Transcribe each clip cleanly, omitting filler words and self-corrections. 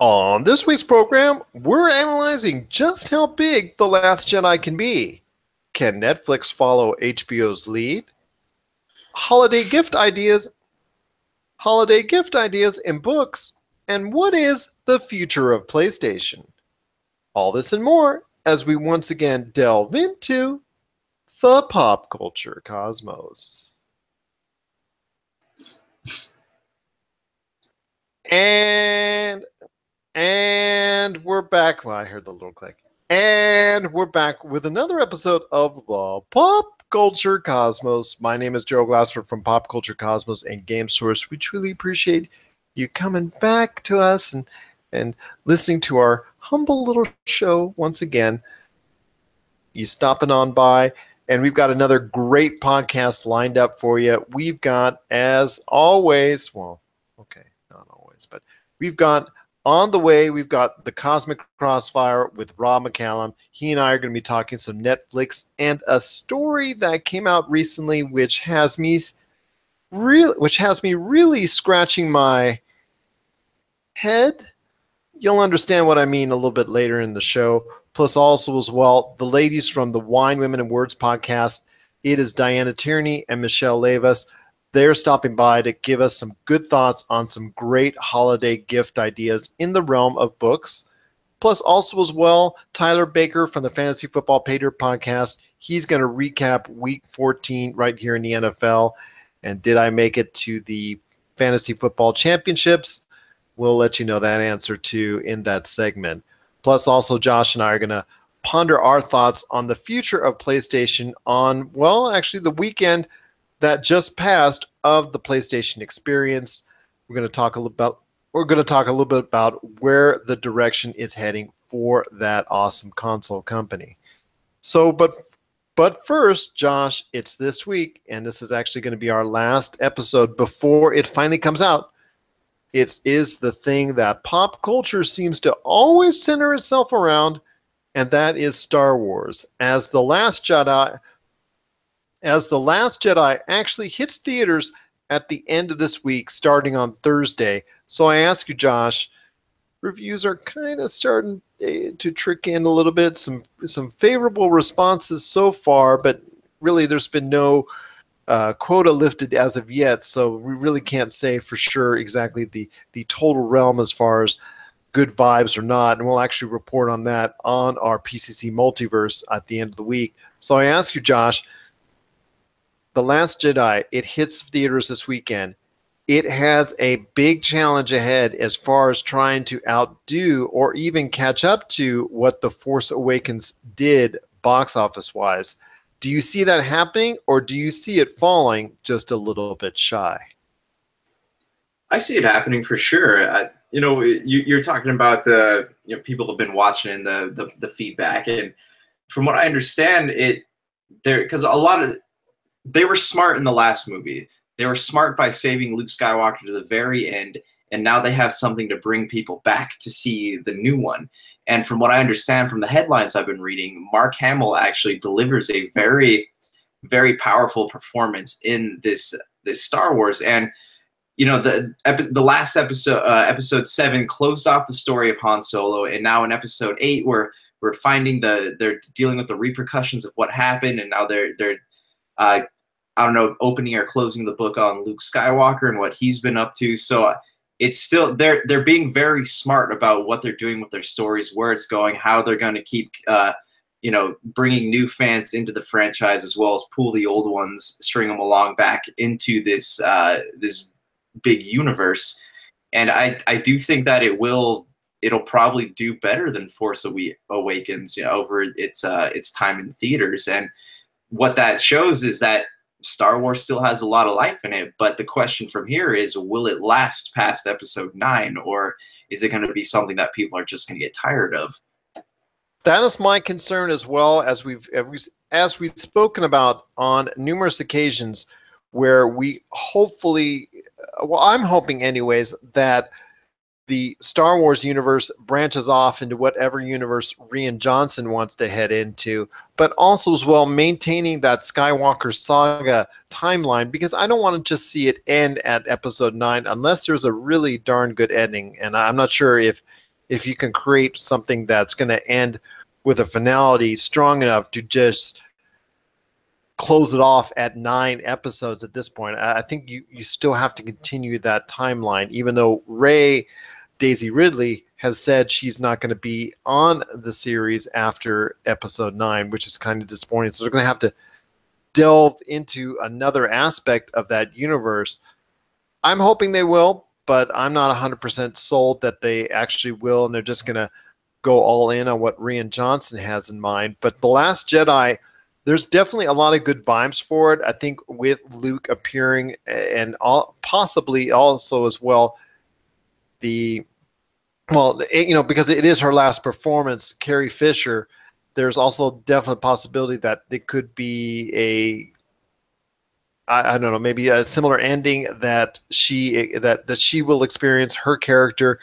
On this week's program, we're analyzing just how big The Last Jedi can be. Can Netflix follow HBO's lead? Holiday gift ideas in books, and what is the future of PlayStation? All this and more as we once again delve into the pop culture cosmos. And we're back. Well, I heard the little click. And we're back with another episode of the Pop Culture Cosmos. My name is Joe Glassford from Pop Culture Cosmos and Game Source. We truly appreciate you coming back to us and listening to our humble little show once again. You stopping on by, and we've got another great podcast lined up for you. We've got, as always, well, okay, not always, but we've got on the way, we've got the Cosmic Crossfire with Rob McCallum. He and I are going to be talking some Netflix and a story that came out recently, which has me really scratching my head. You'll understand what I mean a little bit later in the show. Plus, also as well, the ladies from the Wine, Women, and Words podcast. It is Diana Tierney and Michelle Levis. They're stopping by to give us some good thoughts on some great holiday gift ideas in the realm of books. Plus, also as well, Tyler Baker from the Fantasy Football Pater podcast. He's going to recap Week 14 right here in the NFL. And did I make it to the Fantasy Football Championships? We'll let you know that answer too in that segment. Plus, also Josh and I are going to ponder our thoughts on the future of PlayStation on, well, actually the weekend that just passed of the PlayStation experience. We're going to talk a little bit about where the direction is heading for that awesome console company. So, but first, Josh, it's this week, and this is actually going to be our last episode before it finally comes out. It is the thing that pop culture seems to always center itself around, and that is Star Wars. As The Last Jedi actually hits theaters at the end of this week, starting on Thursday. So I ask you, Josh, reviews are kind of starting to trick in a little bit. Some favorable responses so far, but really there's been no quota lifted as of yet, so we really can't say for sure exactly the total realm as far as good vibes or not, and we'll actually report on that on our PCC Multiverse at the end of the week. So I ask you, Josh, The Last Jedi, it hits theaters this weekend. It has a big challenge ahead as far as trying to outdo or even catch up to what The Force Awakens did box office-wise. Do you see that happening, or do you see it falling just a little bit shy? I see it happening for sure. You're talking about the people have been watching and the feedback, and from what I understand, they were smart in the last movie. They were smart by saving Luke Skywalker to the very end, and now they have something to bring people back to see the new one. And from what I understand from the headlines I've been reading, Mark Hamill actually delivers a very, very powerful performance in this Star Wars. And the last episode, episode 7, closed off the story of Han Solo, and now in episode 8, we're finding they're dealing with the repercussions of what happened, and now they're opening or closing the book on Luke Skywalker and what he's been up to. So it's still they're being very smart about what they're doing with their stories, where it's going, how they're going to keep bringing new fans into the franchise, as well as pull the old ones, string them along back into this big universe. And I do think that it'll probably do better than Force Awakens over its time in theaters. And what that shows is that Star Wars still has a lot of life in it, but the question from here is, will it last past episode 9, or is it going to be something that people are just going to get tired of? That is my concern as well, as we've spoken about on numerous occasions, where we hopefully, well, I'm hoping anyways, that the Star Wars universe branches off into whatever universe Rian Johnson wants to head into, but also as well maintaining that Skywalker saga timeline, because I don't want to just see it end at episode 9 unless there's a really darn good ending. And I'm not sure if if you can create something that's going to end with a finality strong enough to just close it off at 9 episodes at this point. I think you still have to continue that timeline, even though Daisy Ridley has said she's not going to be on the series after episode 9, which is kind of disappointing. So they're going to have to delve into another aspect of that universe. I'm hoping they will, but I'm not 100% sold that they actually will, and they're just going to go all in on what Rian Johnson has in mind. But The Last Jedi, there's definitely a lot of good vibes for it. I think with Luke appearing and possibly also as well because it is her last performance, Carrie Fisher, there's also definite possibility that it could be I don't know, maybe a similar ending that she will experience, her character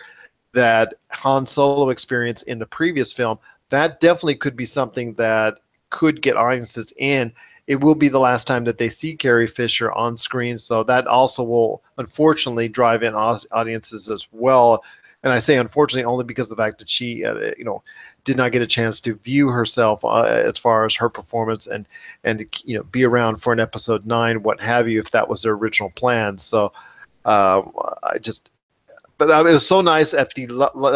that Han Solo experienced in the previous film. That definitely could be something that could get audiences in. It will be the last time that they see Carrie Fisher on screen, so that also will unfortunately drive in audiences as well. And I say unfortunately only because of the fact that she, did not get a chance to view herself as far as her performance and be around for an episode 9, what have you, if that was their original plan. So but it was so nice at the Last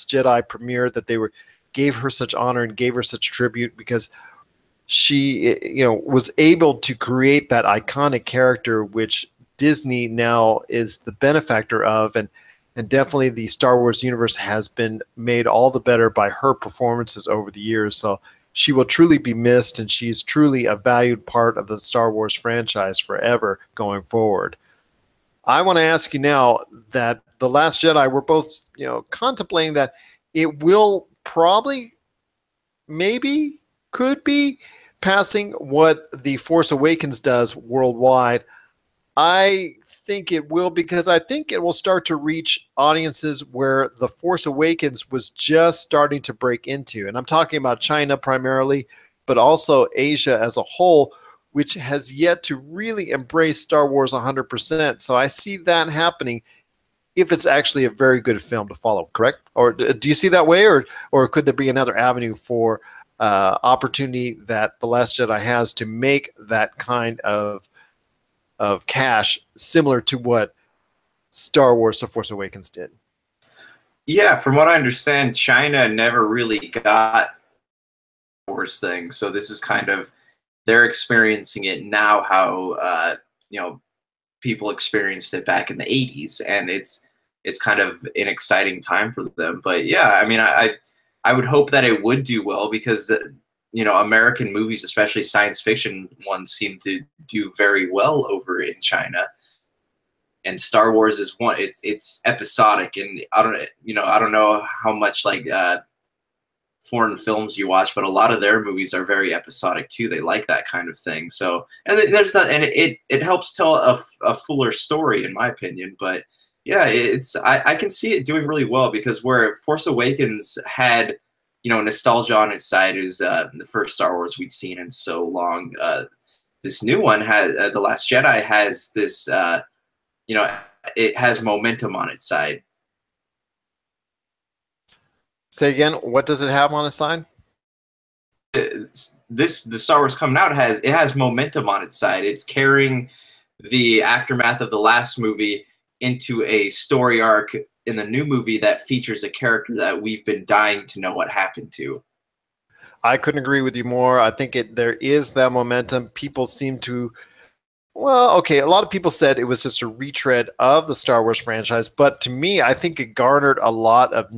Jedi premiere that they gave her such honor and gave her such tribute, because she was able to create that iconic character which Disney now is the benefactor of, and definitely the Star Wars universe has been made all the better by her performances over the years. So she will truly be missed, and she's truly a valued part of the Star Wars franchise forever going forward. I want to ask you now that The Last Jedi, we're both contemplating that it will probably, maybe, could be passing what The Force Awakens does worldwide. I think it will, because I think it will start to reach audiences where The Force Awakens was just starting to break into. And I'm talking about China primarily, but also Asia as a whole, which has yet to really embrace Star Wars 100%. So I see that happening if it's actually a very good film to follow, correct? Or do you see that way, or could there be another avenue for opportunity that The Last Jedi has to make that kind of cash similar to what Star Wars The Force Awakens did? Yeah, from what I understand, China never really got Wars thing, so this is kind of, they're experiencing it now how people experienced it back in the 80s, and it's kind of an exciting time for them. But yeah, I mean, I would hope that it would do well, because American movies, especially science fiction ones, seem to do very well over in China. And Star Wars is one. It's episodic, and I don't know how much foreign films you watch, but a lot of their movies are very episodic too. They like that kind of thing. So, and there's that, and it helps tell a fuller story, in my opinion. But yeah, I can see it doing really well, because where Force Awakens had nostalgia on its side, is the first Star Wars we'd seen in so long. This new one has The Last Jedi has this it has momentum on its side. Say again, what does it have on its side? The Star Wars coming out has momentum on its side. It's carrying the aftermath of the last movie into a story arc in the new movie that features a character that we've been dying to know what happened to. I couldn't agree with you more. I think there is that momentum. People seem to, well, okay, a lot of people said it was just a retread of the Star Wars franchise, but to me, I think it garnered a lot of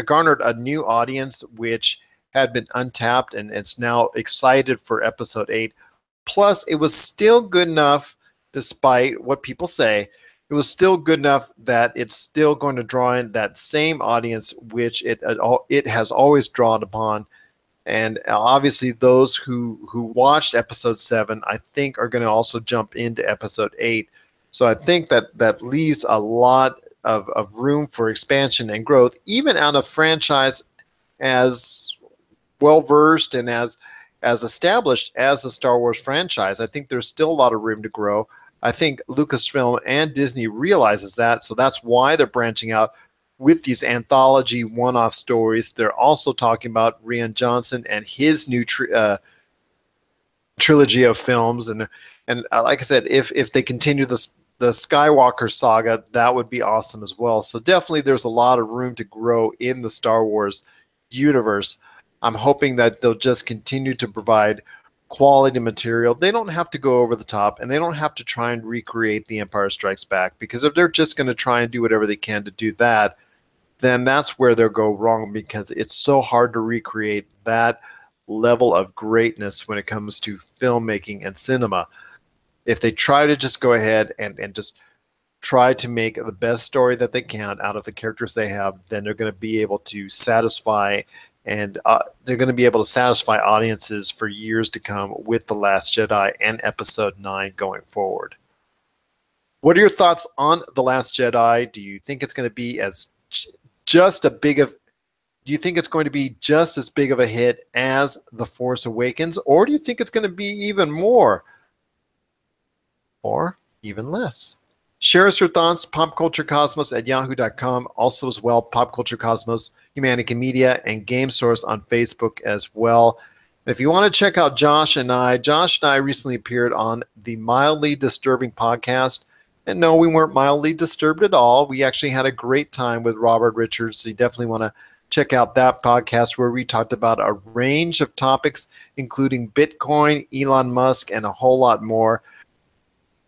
garnered a new audience, which had been untapped, and it's now excited for episode 8. Plus, it was still good enough, despite what people say, it was still good enough that it's still going to draw in that same audience, which it has always drawn upon. And obviously, those who watched episode 7, I think, are going to also jump into episode 8. So I think that leaves a lot of room for expansion and growth, even out of franchise as well-versed and as established as the Star Wars franchise. I think there's still a lot of room to grow. I think Lucasfilm and Disney realizes that, so that's why they're branching out. with these anthology one-off stories. They're also talking about Rian Johnson and his new trilogy of films, and like I said, if they continue the Skywalker saga, that would be awesome as well. So definitely, there's a lot of room to grow in the Star Wars universe. I'm hoping that they'll just continue to provide quality material. They don't have to go over the top, and they don't have to try and recreate The Empire Strikes Back, because if they're just going to try and do whatever they can to do that, then that's where they'll go wrong, because it's so hard to recreate that level of greatness when it comes to filmmaking and cinema. If they try to just go ahead and just try to make the best story that they can out of the characters they have, then they're going to be able to satisfy, and they're going to be able to satisfy audiences for years to come with The Last Jedi and Episode 9 going forward. What are your thoughts on The Last Jedi? Do you think it's going to be do you think it's going to be just as big of a hit as The Force Awakens, or do you think it's going to be even more, or even less? Share us your thoughts, popculturecosmos@yahoo.com. Also as well, Pop Culture Cosmos, Humanica Media, and Game Source on Facebook as well. And if you want to check out Josh and I recently appeared on the Mildly Disturbing podcast. And no, we weren't mildly disturbed at all. We actually had a great time with Robert Richards. So you definitely want to check out that podcast, where we talked about a range of topics, including Bitcoin, Elon Musk, and a whole lot more.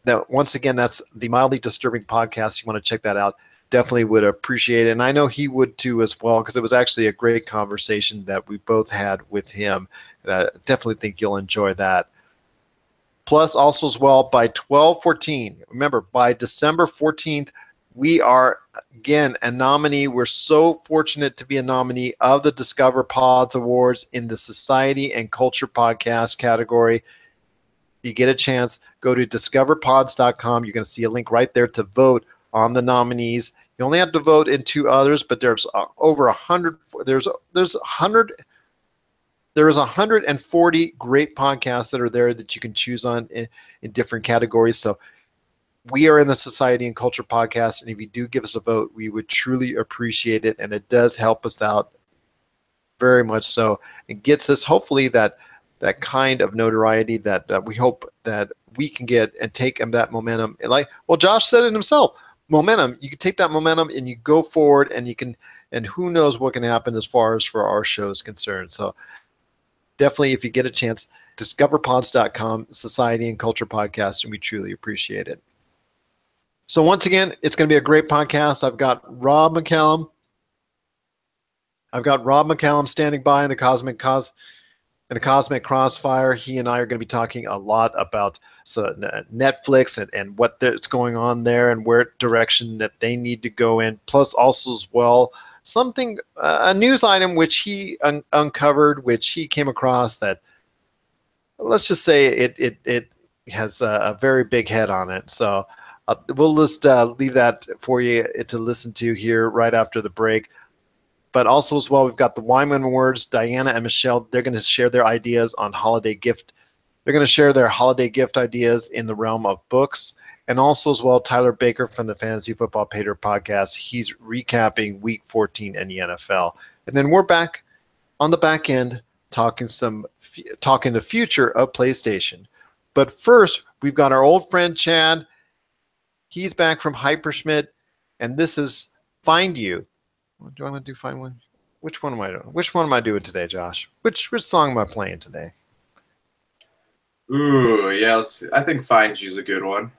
Now, once again, that's the Mildly Disturbing podcast. You want to check that out. Definitely would appreciate it. And I know he would too as well, because it was actually a great conversation that we both had with him. And I definitely think you'll enjoy that. Plus, also as well, by 12/14, remember, by December 14th, we are, again, a nominee. We're so fortunate to be a nominee of the Discover Pods Awards in the Society and Culture Podcast category. If you get a chance, go to discoverpods.com. You're going to see a link right there to vote on the nominees. You only have to vote in 2 others, but there's over 100. There's 140 great podcasts that are there that you can choose on in different categories. So we are in the Society and Culture Podcast, and if you do give us a vote, we would truly appreciate it, and it does help us out very much so. It gets us, hopefully, that kind of notoriety that we hope that we can get, and take that momentum. And Josh said it himself, momentum. You can take that momentum and you go forward, and and who knows what can happen as far as for our show is concerned. So definitely, if you get a chance, discoverpods.com, Society and Culture Podcast, and we truly appreciate it. So once again, it's going to be a great podcast. I've got Rob McCallum. Standing by in the Cosmic Crossfire. He and I are going to be talking a lot about Netflix and what's going on there, and where direction that they need to go in. Plus, also as well, a news item which he uncovered, which he came across, that, let's just say it has a very big head on it. So we'll just leave that for you to listen to here right after the break. But also as well, we've got the Wyman Awards. Diana and Michelle, they're going to share their ideas on holiday gift. They're going to share their holiday gift ideas in the realm of books. And also as well, Tyler Baker from the Fantasy Football Pater podcast. He's recapping Week 14 in the NFL. And then we're back on the back end talking the future of PlayStation. But first, we've got our old friend Chad. He's back from Hyperschmidt, and this is Find You. Do I want to do Find One? Which one am I doing? Which one am I doing today, Josh? Which song am I playing today? Ooh, yeah. I think Find You's a good one.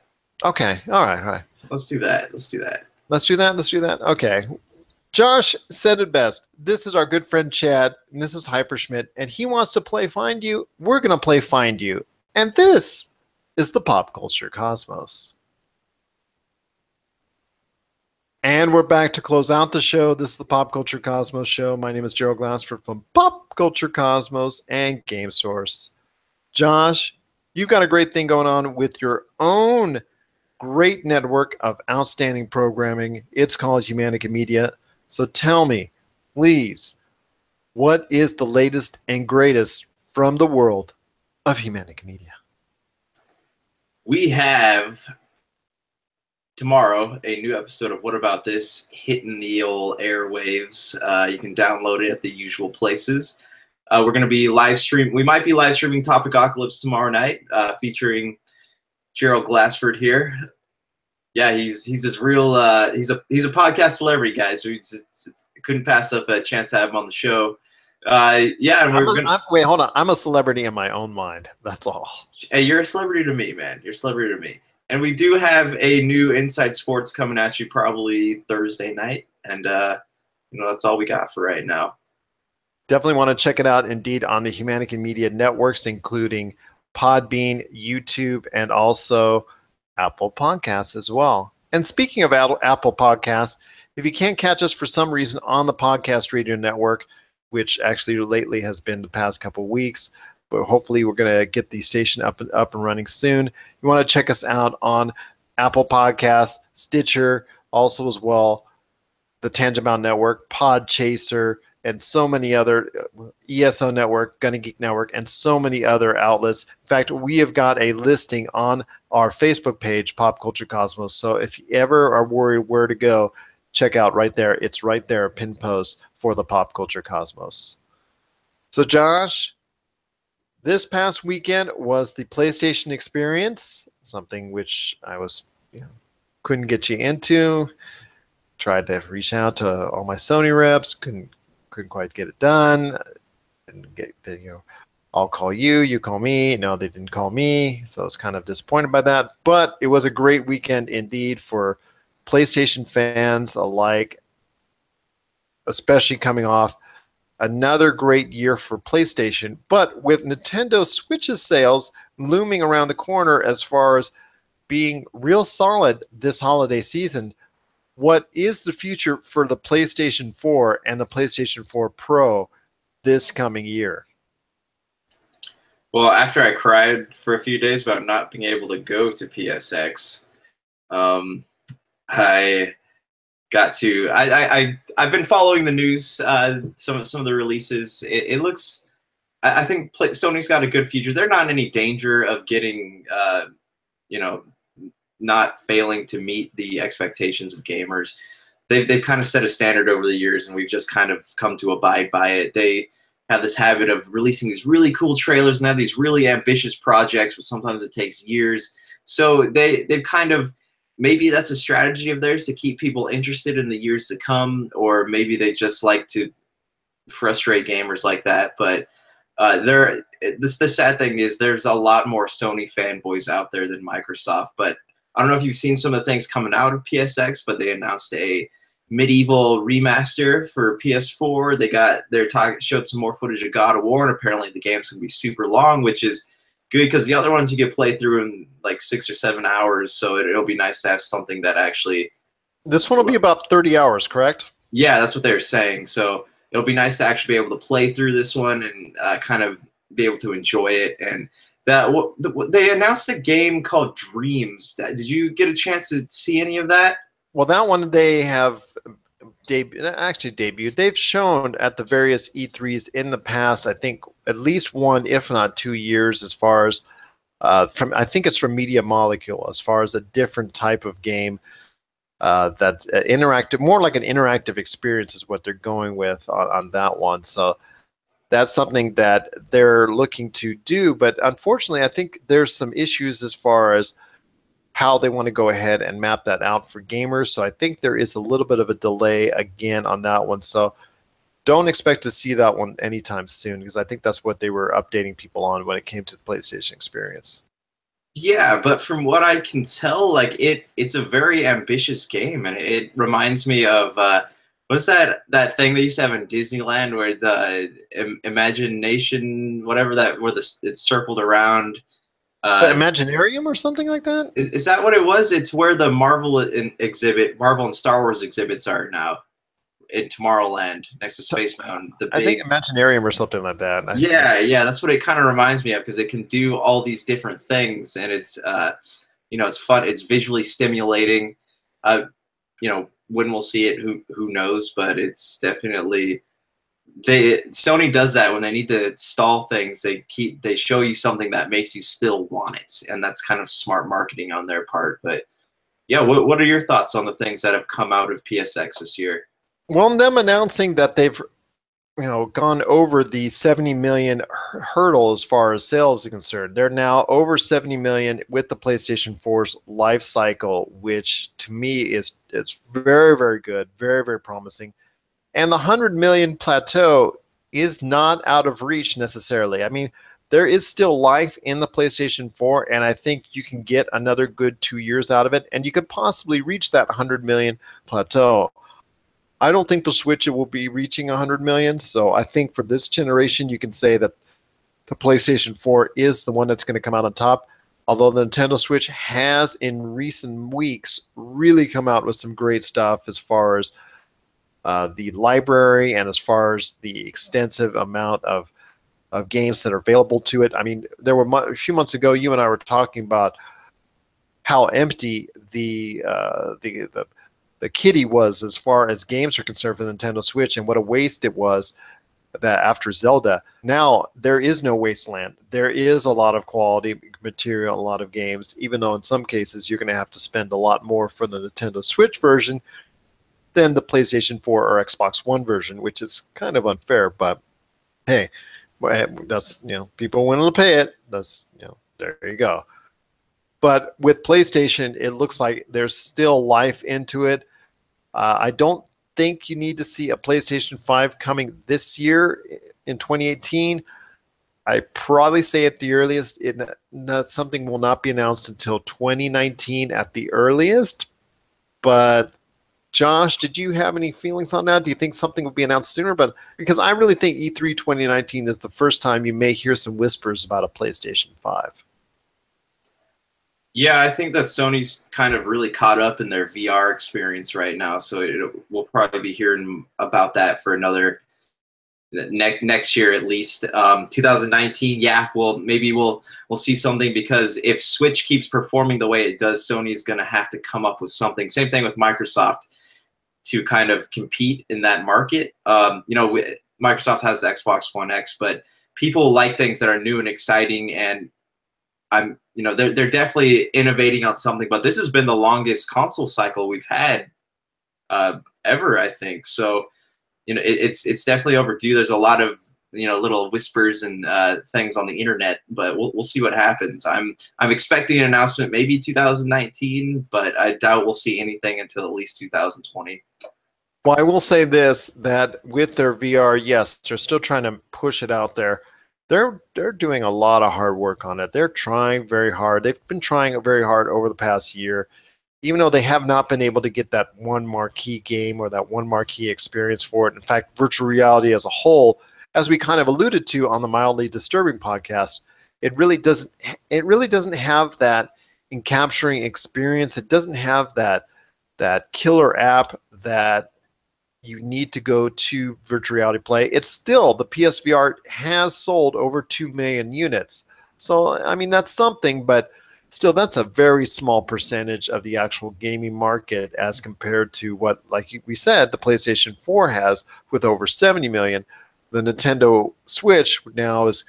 Okay. All right. Let's do that. Let's do that. Okay. Josh said it best. This is our good friend Chad, and this is Hyperschmidt, and he wants to play Find You. We're going to play Find You. And this is the Pop Culture Cosmos. And we're back to close out the show. This is the Pop Culture Cosmos show. My name is Gerald Glassford from Pop Culture Cosmos and Game Source. Josh, you've got a great thing going on with your own great network of outstanding programming. It's called Humanica Media. So tell me, please, what is the latest and greatest from the world of Humanica Media? We have tomorrow, a new episode of What About This hitting the old airwaves. You can download it at the usual places. We're going to be live stream. We might be live streaming Topicocalypse tomorrow night, featuring Gerald Glassford here. Yeah, he's this real he's a podcast celebrity, guys. We just couldn't pass up a chance to have him on the show. Yeah, and wait, hold on. I'm a celebrity in my own mind. That's all. Hey, you're a celebrity to me, man. You're a celebrity to me. And we do have a new Inside Sports coming at you probably Thursday night, and that's all we got for right now. Definitely want to check it out, indeed, on the Humanity Media networks, including Podbean, YouTube, and also Apple Podcasts as well. And speaking of Apple Podcasts, if you can't catch us for some reason on the Podcast Radio Network, which actually lately has been the past couple of weeks, but hopefully we're going to get the station up and running soon. You want to check us out on Apple Podcasts, Stitcher, also as well, the Tangibound Network, Podchaser, and so many other, ESO Network, Gunny Geek Network, and so many other outlets. In fact, we have got a listing on our Facebook page, Pop Culture Cosmos. So if you ever are worried where to go, check out right there. It's right there, a pin post for the Pop Culture Cosmos. So Josh, this past weekend was the PlayStation Experience, something which I was couldn't get you into. Tried to reach out to all my Sony reps, couldn't quite get it done. Didn't get I'll call you, you call me. No, they didn't call me, so I was kind of disappointed by that. But it was a great weekend indeed for PlayStation fans alike, especially coming off another great year for PlayStation. But with Nintendo Switch's sales looming around the corner as far as being real solid this holiday season, what is the future for the PlayStation 4 and the PlayStation 4 Pro this coming year? Well, after I cried for a few days about not being able to go to PSX, I got to. I've been following the news. Some of the releases. It looks. I think Sony's got a good future. They're not in any danger of getting, not failing to meet the expectations of gamers. They've kind of set a standard over the years, and we've just kind of come to abide by it. They have this habit of releasing these really cool trailers and have these really ambitious projects, but sometimes it takes years. So they've kind of, maybe that's a strategy of theirs to keep people interested in the years to come, or maybe they just like to frustrate gamers like that. But the sad thing is there's a lot more Sony fanboys out there than Microsoft. But I don't know if you've seen some of the things coming out of PSX, but they announced a Medieval remaster for PS4. They showed some more footage of God of War, and apparently the game's gonna be super long, which is good because the other ones you could play through in like 6 or 7 hours. So it'll be nice to have something that actually. This one will be about 30 hours, correct? Yeah, that's what they're saying. So it'll be nice to actually be able to play through this one and kind of be able to enjoy it. And they announced a game called Dreams. Did you get a chance to see any of that? Well, that one they have debuted. They've shown at the various E3s in the past, I think at least 1, if not 2 years, as far as I think it's from Media Molecule, as far as a different type of game that's interactive, more like an interactive experience is what they're going with on that one. So that's something that they're looking to do. But unfortunately, I think there's some issues as far as how they want to go ahead and map that out for gamers. So I think there is a little bit of a delay again on that one. So don't expect to see that one anytime soon, because I think that's what they were updating people on when it came to the PlayStation Experience. Yeah, but from what I can tell, like it's a very ambitious game, and it reminds me of what's that thing they used to have in Disneyland where it's Imagination, whatever that, where it's circled around. The Imaginarium or something like that? Is that what it was? It's where the Marvel and Star Wars exhibits are now in Tomorrowland next to Space Mountain. I think Imaginarium or something like that. Yeah, that's what it kind of reminds me of, because it can do all these different things, and it's it's fun. It's visually stimulating. When we'll see it, who knows? But it's definitely. Sony does that when they need to stall things. They show you something that makes you still want it, and that's kind of smart marketing on their part. But Yeah, what are your thoughts on the things that have come out of PSX this year? Well, them announcing that they've gone over the 70 million hurdle as far as sales is concerned. They're now over 70 million with the PlayStation 4's life cycle, which to me is it's very, very good, very, very promising. And the 100 million plateau is not out of reach necessarily. I mean, there is still life in the PlayStation 4, and I think you can get another good 2 years out of it, and you could possibly reach that 100 million plateau. I don't think the Switch will be reaching 100 million. So I think for this generation, you can say that the PlayStation 4 is the one that's going to come out on top. Although the Nintendo Switch has in recent weeks really come out with some great stuff as far as the library and as far as the extensive amount of games that are available to it. I mean, there were a few months ago, you and I were talking about how empty the kitty was as far as games are concerned for the Nintendo Switch, and what a waste it was that after Zelda. Now there is no wasteland. There is a lot of quality material, a lot of games, even though in some cases you're going to have to spend a lot more for the Nintendo Switch version than the PlayStation 4 or Xbox One version, which is kind of unfair, but hey, that's, people willing to pay it. That's, there you go. But with PlayStation, it looks like there's still life into it. I don't think you need to see a PlayStation 5 coming this year in 2018. I probably say at the earliest, something will not be announced until 2019 at the earliest. But Josh, did you have any feelings on that? Do you think something will be announced sooner? But because I really think E3 2019 is the first time you may hear some whispers about a PlayStation 5. Yeah, I think that Sony's kind of really caught up in their VR experience right now, so we'll probably be hearing about that for another next year at least. 2019, yeah, well, maybe we'll see something, because if Switch keeps performing the way it does, Sony's going to have to come up with something. Same thing with Microsoft to kind of compete in that market. Microsoft has the Xbox One X, but people like things that are new and exciting, and they're definitely innovating on something, but this has been the longest console cycle we've had ever, I think. So, it's definitely overdue. There's a lot of little whispers and things on the internet, but we'll see what happens. I'm expecting an announcement maybe 2019, but I doubt we'll see anything until at least 2020. Well, I will say this, that with their VR, yes, they're still trying to push it out there. They're doing a lot of hard work on it. They're trying very hard. They've been trying very hard over the past year, even though they have not been able to get that one marquee game or that one marquee experience for it. In fact, virtual reality as a whole, as we kind of alluded to on the Mildly Disturbing podcast, it really doesn't have that encapturing experience. It doesn't have that killer app that you need to go to virtual reality play. It's still, the PSVR has sold over 2 million units. So, I mean, that's something, but still, that's a very small percentage of the actual gaming market as compared to what, like we said, the PlayStation 4 has with over 70 million. The Nintendo Switch now is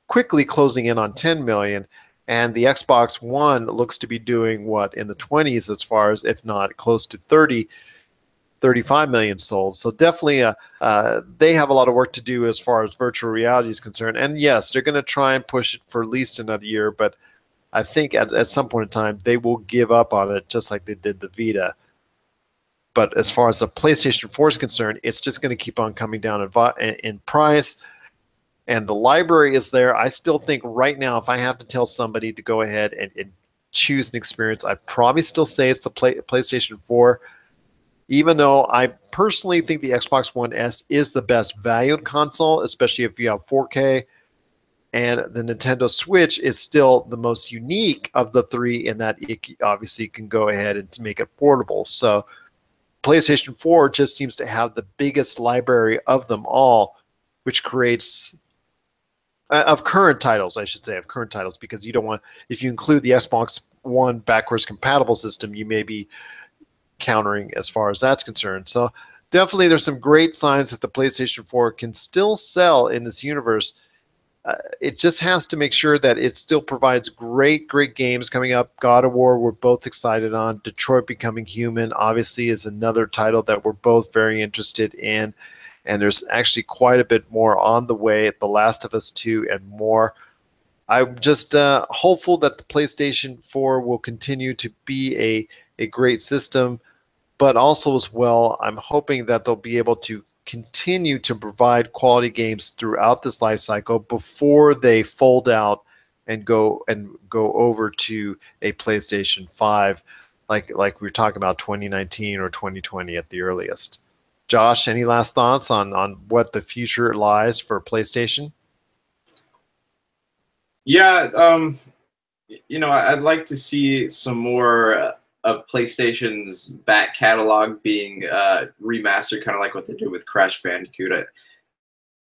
quickly closing in on 10 million. And the Xbox One looks to be doing what, in the 20s as far as, if not close to 35 million sold. So definitely they have a lot of work to do as far as virtual reality is concerned. And yes, they're going to try and push it for at least another year, but I think at some point in time they will give up on it, just like they did the Vita. But as far as the PlayStation 4 is concerned, it's just going to keep on coming down in price. And the library is there. I still think right now, if I have to tell somebody to go ahead and choose an experience, I'd probably still say it's the PlayStation 4. Even though I personally think the Xbox One S is the best valued console, especially if you have 4K, and the Nintendo Switch is still the most unique of the three in that it obviously can go ahead and make it portable. So PlayStation 4 just seems to have the biggest library of them all, which creates of current titles, I should say, of current titles, because you don't want, if you include the Xbox One backwards compatible system, you may be countering as far as that's concerned. So definitely there's some great signs that the PlayStation 4 can still sell in this universe, it just has to make sure that it still provides great games coming up. God of War, we're both excited on. Detroit Becoming Human, obviously, is another title that we're both very interested in. And there's actually quite a bit more on the way. The Last of Us 2 and more. I'm just hopeful that the PlayStation 4 will continue to be a great system, but also as well, I'm hoping that they'll be able to continue to provide quality games throughout this life cycle before they fold out and go over to a PlayStation 5, like we were talking about 2019 or 2020 at the earliest. Josh, any last thoughts on what the future lies for PlayStation? Yeah, I'd like to see some more of PlayStation's back catalog being remastered, kind of like what they did with Crash Bandicoot.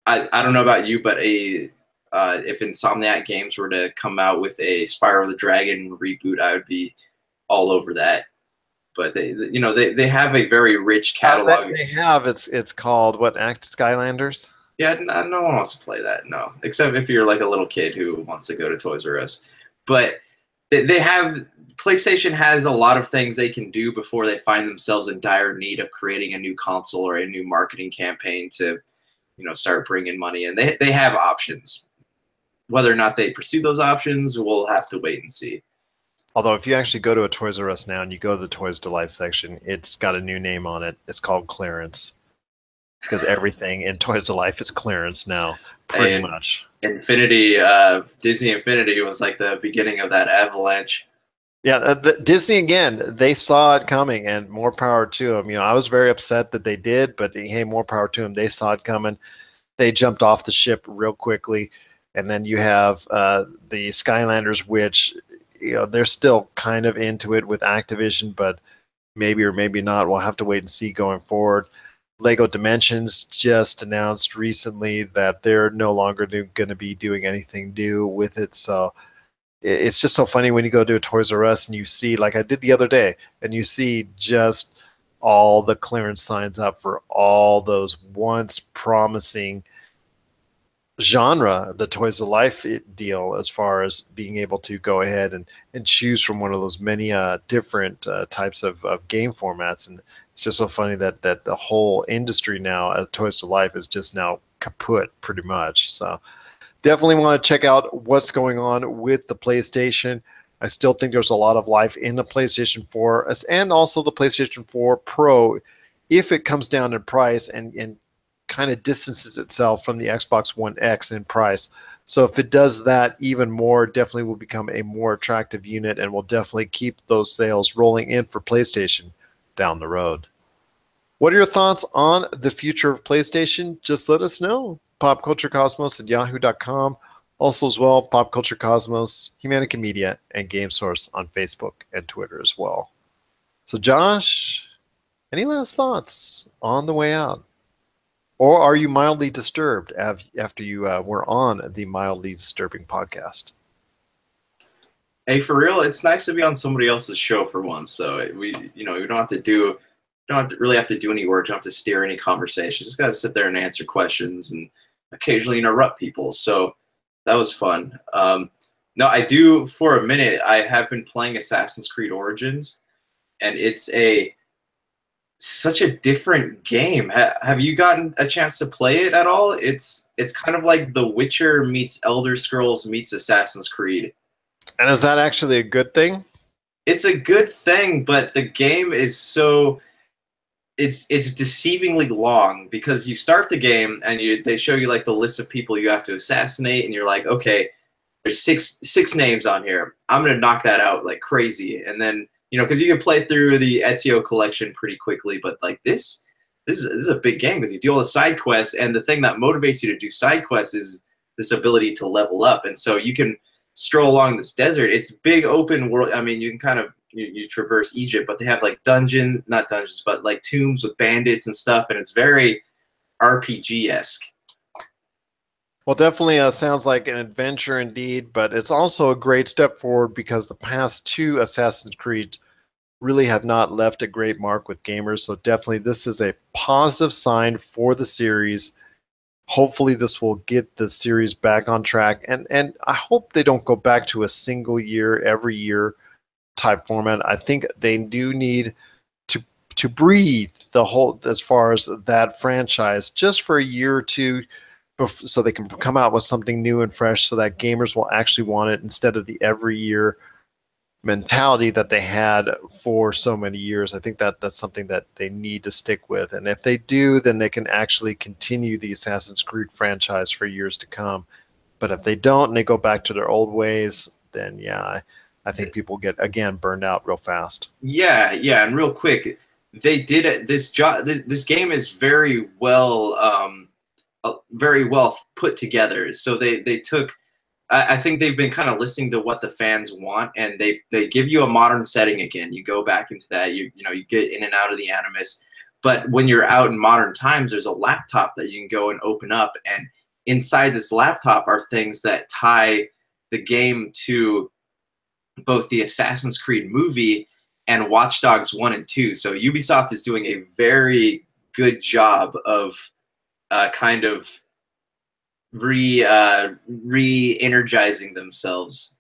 I don't know about you, but if Insomniac Games were to come out with a Spyro the Dragon reboot, I would be all over that. But they have a very rich catalog. They have it's called what? Skylanders. Yeah, no one wants to play that. No, except if you're like a little kid who wants to go to Toys R Us. But they have PlayStation has a lot of things they can do before they find themselves in dire need of creating a new console or a new marketing campaign to, start bringing money in. They have options. Whether or not they pursue those options, we'll have to wait and see. Although if you actually go to a Toys R Us now and you go to the Toys to Life section, it's got a new name on it. It's called clearance. Because everything in Toys to Life is clearance now, pretty much. Disney Infinity was like the beginning of that avalanche. Yeah, Disney, again, they saw it coming, and more power to them. I was very upset that they did, but hey, more power to them. They saw it coming. They jumped off the ship real quickly. And then you have the Skylanders, which, they're still kind of into it with Activision, but maybe or maybe not. We'll have to wait and see going forward. Lego Dimensions just announced recently that they're no longer going to be doing anything new with it. So it's just so funny when you go to a Toys R Us and you see, like I did the other day, and you see just all the clearance signs up for all those once promising genre, the Toys to Life deal, as far as being able to go ahead and choose from one of those many different types of game formats. And it's just so funny that the whole industry now, as Toys to Life, is just now kaput pretty much. So definitely want to check out what's going on with the PlayStation. I still think there's a lot of life in the PlayStation 4 and also the PlayStation 4 Pro if it comes down in price and kind of distances itself from the Xbox One X in price. So if it does that even more, definitely will become a more attractive unit and will definitely keep those sales rolling in for PlayStation down the road. What are your thoughts on the future of PlayStation? Just let us know. PopCultureCosmos@yahoo.com. Also as well, Pop Culture Cosmos, Humanica Media, and Game Source on Facebook and Twitter as well. So Josh, any last thoughts on the way out? Or are you mildly disturbed after you were on the Mildly Disturbing podcast? Hey, for real, it's nice to be on somebody else's show for once. So we don't really have to do any work. Don't have to steer any conversation. Just got to sit there and answer questions and occasionally interrupt people. So that was fun. No, I do for a minute. I have been playing Assassin's Creed Origins, and it's such a different game. Have you gotten a chance to play it at all? It's kind of like The Witcher meets Elder Scrolls meets Assassin's Creed. And is that actually a good thing? It's a good thing, but the game is it's deceivingly long, because you start the game and they show you like the list of people you have to assassinate, and you're like, okay, there's six names on here. I'm gonna knock that out like crazy, and then because you can play through the Ezio collection pretty quickly, but like this is a big game because you do all the side quests, and the thing that motivates you to do side quests is this ability to level up, and so you can stroll along this desert. It's big open world. I mean, you can kind of you traverse Egypt, but they have like not dungeons, but like tombs with bandits and stuff, and it's very RPG-esque. Well, definitely sounds like an adventure indeed, but it's also a great step forward because the past two Assassin's Creed really have not left a great mark with gamers. So definitely this is a positive sign for the series. Hopefully this will get the series back on track, and I hope they don't go back to a single year every year type format. I think they do need to breathe the whole, as far as that franchise, just for a year or two, so they can come out with something new and fresh, so that gamers will actually want it instead of the every year mentality that they had for so many years. I think that that's something that they need to stick with, and if they do, then they can actually continue the Assassin's Creed franchise for years to come. But if they don't and they go back to their old ways, then yeah, I think people get, again, burned out real fast. Yeah, yeah, and real quick, they did it. This game is very well put together. So they took. I think they've been kind of listening to what the fans want, and they give you a modern setting again. You go back into that. You get in and out of the Animus, but when you're out in modern times, there's a laptop that you can go and open up, and inside this laptop are things that tie the game to both the Assassin's Creed movie and Watch Dogs 1 and 2. So Ubisoft is doing a very good job of kind of re-energizing themselves.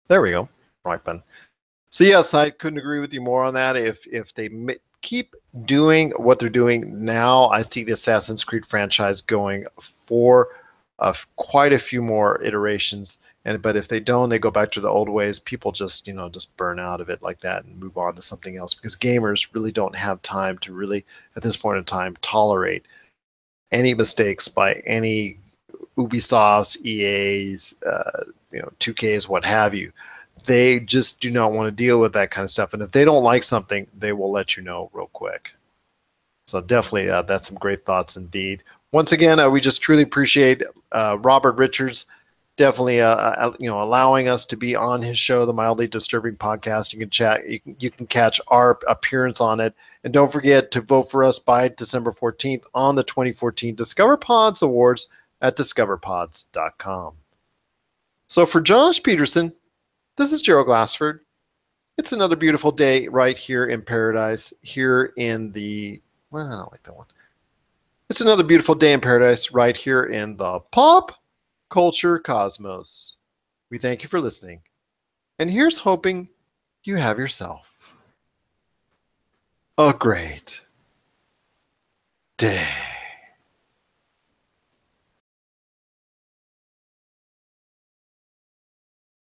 There we go. Right, Ben. So yes, I couldn't agree with you more on that. If they keep doing what they're doing now, I see the Assassin's Creed franchise going for quite a few more iterations. But if they don't, they go back to the old ways. People just burn out of it like that and move on to something else, because gamers really don't have time to really, at this point in time, tolerate any mistakes by any Ubisofts, EAs, 2Ks, what have you. They just do not want to deal with that kind of stuff. And if they don't like something, they will let you know real quick. So definitely, that's some great thoughts indeed. Once again, we just truly appreciate Robert Richards definitely allowing us to be on his show, the Mildly Disturbing Podcast. You can chat. You can catch our appearance on it. And don't forget to vote for us by December 14th on the 2014 Discover Pods Awards at discoverpods.com. So for Josh Peterson, this is Gerald Glassford. It's another beautiful day right here in paradise, here in the, well, I don't like that one. It's another beautiful day in paradise right here in the pop culture cosmos. We thank you for listening. And here's hoping you have yourself a great day.